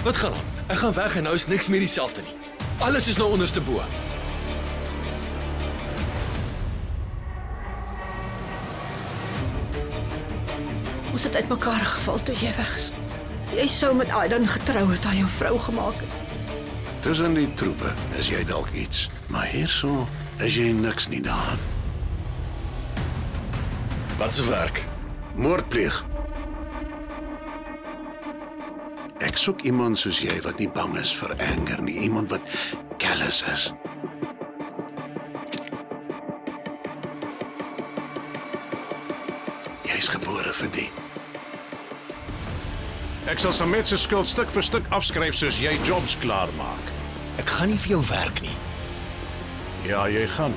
Wat gaan aan? Ek gaan weg en nou is niks meer dieselfde nie. Alles is nou onderste bo. Ons het uitmekaar geval toe jy weg is. Jy sou met Aidan getrou het, aan jou vrou gemaak het. Tussen die troepe is jy dalk iets, maar hierso is jy niks nie daan. Wat se werk? Moordpleeg. Ek soek iemand soos jy wat nie bang is vir anger nie, iemand wat callous is. Jy's gebore vir die. Ek sal Samet se skuld stuk vir stuk afskryf soos jy jobs klaar maak. Ek gaan nie vir jou werk nie. Ja, jy gaan.